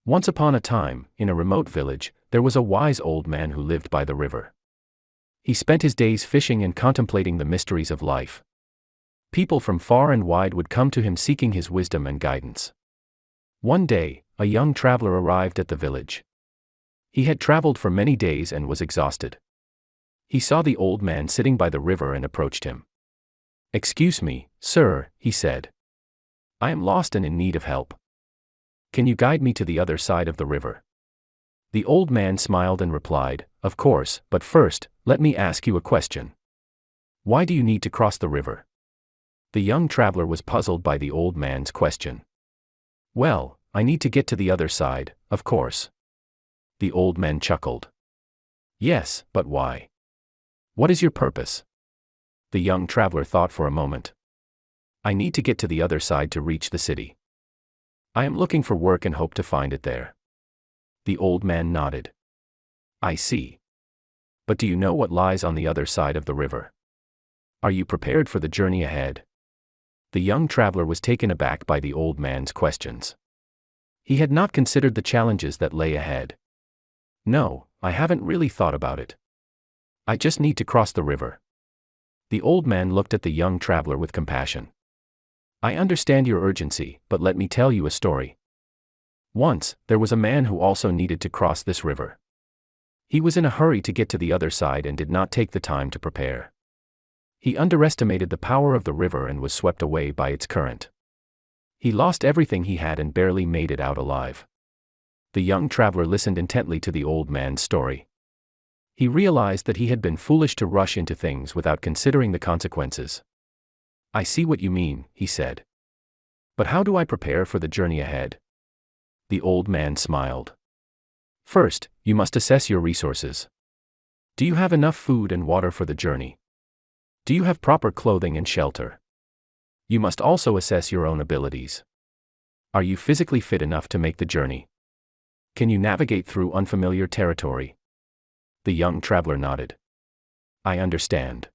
Once upon a time, in a remote village, there was a wise old man who lived by the river. He spent his days fishing and contemplating the mysteries of life. People from far and wide would come to him seeking his wisdom and guidance. One day, a young traveler arrived at the village. He had traveled for many days and was exhausted. He saw the old man sitting by the river and approached him. "Excuse me, sir," he said. "I am lost and in need of help. Can you guide me to the other side of the river?" The old man smiled and replied, "Of course, but first, let me ask you a question. Why do you need to cross the river?" The young traveler was puzzled by the old man's question. "Well, I need to get to the other side, of course." The old man chuckled. "Yes, but why? What is your purpose?" The young traveler thought for a moment. "I need to get to the other side to reach the city. I am looking for work and hope to find it there." The old man nodded. "I see. But do you know what lies on the other side of the river? Are you prepared for the journey ahead?" The young traveler was taken aback by the old man's questions. He had not considered the challenges that lay ahead. "No, I haven't really thought about it. I just need to cross the river." The old man looked at the young traveler with compassion. "I understand your urgency, but let me tell you a story. Once, there was a man who also needed to cross this river. He was in a hurry to get to the other side and did not take the time to prepare. He underestimated the power of the river and was swept away by its current. He lost everything he had and barely made it out alive." The young traveler listened intently to the old man's story. He realized that he had been foolish to rush into things without considering the consequences. "I see what you mean," he said. "But how do I prepare for the journey ahead?" The old man smiled. "First, you must assess your resources. Do you have enough food and water for the journey? Do you have proper clothing and shelter? You must also assess your own abilities. Are you physically fit enough to make the journey? Can you navigate through unfamiliar territory?" The young traveler nodded. "I understand.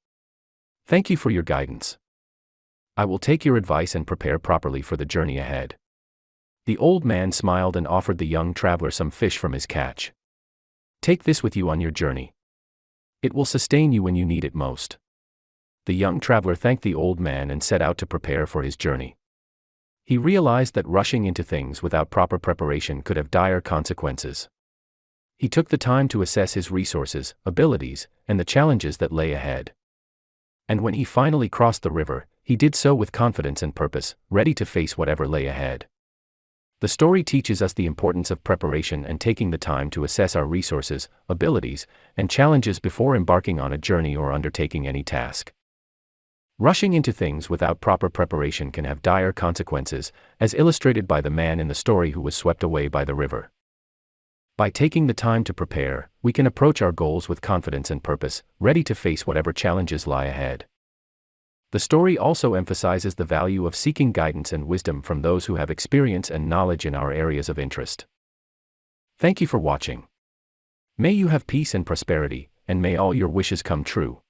Thank you for your guidance. I will take your advice and prepare properly for the journey ahead." The old man smiled and offered the young traveler some fish from his catch. "Take this with you on your journey. It will sustain you when you need it most." The young traveler thanked the old man and set out to prepare for his journey. He realized that rushing into things without proper preparation could have dire consequences. He took the time to assess his resources, abilities, and the challenges that lay ahead. And when he finally crossed the river, he did so with confidence and purpose, ready to face whatever lay ahead. The story teaches us the importance of preparation and taking the time to assess our resources, abilities, and challenges before embarking on a journey or undertaking any task. Rushing into things without proper preparation can have dire consequences, as illustrated by the man in the story who was swept away by the river. By taking the time to prepare, we can approach our goals with confidence and purpose, ready to face whatever challenges lie ahead. The story also emphasizes the value of seeking guidance and wisdom from those who have experience and knowledge in our areas of interest. Thank you for watching. May you have peace and prosperity, and may all your wishes come true.